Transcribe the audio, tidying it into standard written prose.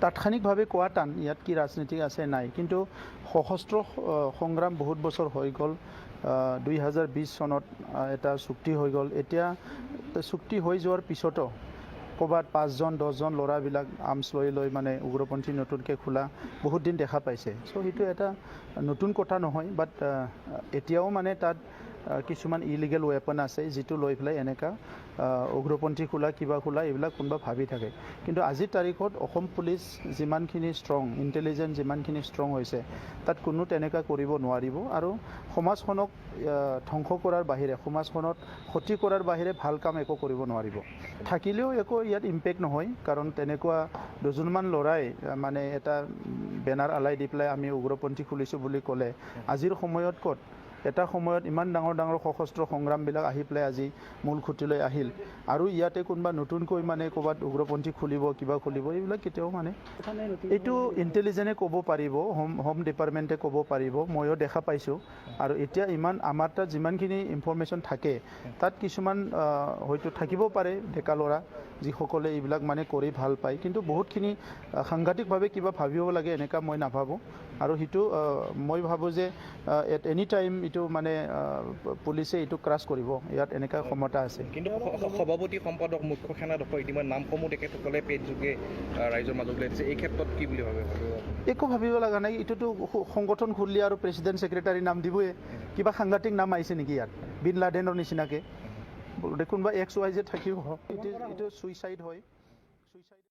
তাৎক্ষণিকভাৱে কোৱা টান ইয়াত কি ৰাজনীতি আছে নাই, কিন্তু সশস্ত্ৰ সংগ্ৰাম বহুত বছৰ হৈ গ'ল। 2020 চনত এটা চুক্তি হৈ গ'ল। এতিয়া চুক্তি হৈ যোৱাৰ পিছতো ক'ৰবাত 5জন 10জন ল'ৰাবিলাক আৰ্মছ লৈ মানে উগ্ৰপন্থী নতুনকৈ খোলা বহুত দিন দেখা পাইছে। চ' সেইটো এটা নতুন কথা নহয়, বাট এতিয়াও মানে তাত কিছুমান ইলিগেল ৱেপন আছে যিটো লৈ পেলাই এনেকুৱা উগ্ৰপন্থী খোলা কিবা খোলা এইবিলাক কোনোবা ভাবি থাকে। কিন্তু আজিৰ তাৰিখত অসম পুলিচ যিমানখিনি ষ্ট্ৰং, ইণ্টেলিজেঞ্চ যিমানখিনি ষ্ট্ৰং হৈছে, তাত কোনো তেনেকুৱা কৰিব নোৱাৰিব। আৰু সমাজখনক ধ্বংস কৰাৰ বাহিৰে, সমাজখনত ক্ষতি কৰাৰ বাহিৰে ভাল কাম একো কৰিব নোৱাৰিব। থাকিলেও একো ইয়াত ইম্পেক্ট নহয়, কাৰণ তেনেকুৱা দুজনমান ল'ৰাই মানে এটা বেনাৰ আলাই দি পেলাই আমি উগ্ৰপন্থী খুলিছোঁ বুলি ক'লে আজিৰ সময়ত ক'ত এটা সময়ত ইমান ডাঙৰ ডাঙৰ সশস্ত্ৰ সংগ্ৰামবিলাক আহি পেলাই আজি মূল খুঁটিলৈ আহিল, আৰু ইয়াতে কোনোবা নতুনকৈ মানে ক'ৰবাত উগ্ৰপন্থী খুলিব কিবা খুলিব এইবিলাক কেতিয়াও মানে এইটো ইণ্টেলিজেন্টে ক'ব পাৰিব, হোম ডিপাৰ্টমেণ্টে ক'ব পাৰিব। ময়ো দেখা পাইছোঁ। আৰু এতিয়া ইমান আমাৰ তাত যিমানখিনি ইনফৰমেশ্যন থাকে তাত কিছুমান হয়তো থাকিব পাৰে ডেকা ল'ৰা যিসকলে এইবিলাক মানে কৰি ভাল পায়, কিন্তু বহুতখিনি সাংঘাতিকভাৱে কিবা ভাবিব লাগে এনেকুৱা মই নাভাবোঁ। আৰু সেইটো মই ভাবোঁ যে এট এনি টাইম এইটো মানে পুলিচে এইটো ক্ৰাছ কৰিব, ইয়াত এনেকুৱা ক্ষমতা আছে। কিন্তু সভাপতি সম্পাদক মুখ্য সেনাধ্যক্ষ ইতিমধ্যে নামসমূহ তেখেতসকলে পেজ যোগে ৰাইজৰ মাজত উলিয়াই দিছে। এই ক্ষেত্ৰত কি বুলি ভাবে? একো ভাবিব লগা নাই। এইটোতো সংগঠন খুলিলে আৰু প্ৰেচিডেণ্ট ছেক্ৰেটাৰী নাম দিবই। কিবা সাংঘাতিক নাম আহিছে নেকি ইয়াত? বিন লাডেনৰ নিচিনাকৈ কোনোবা XYZ থাকিব। এইটো চুইচাইড হয়।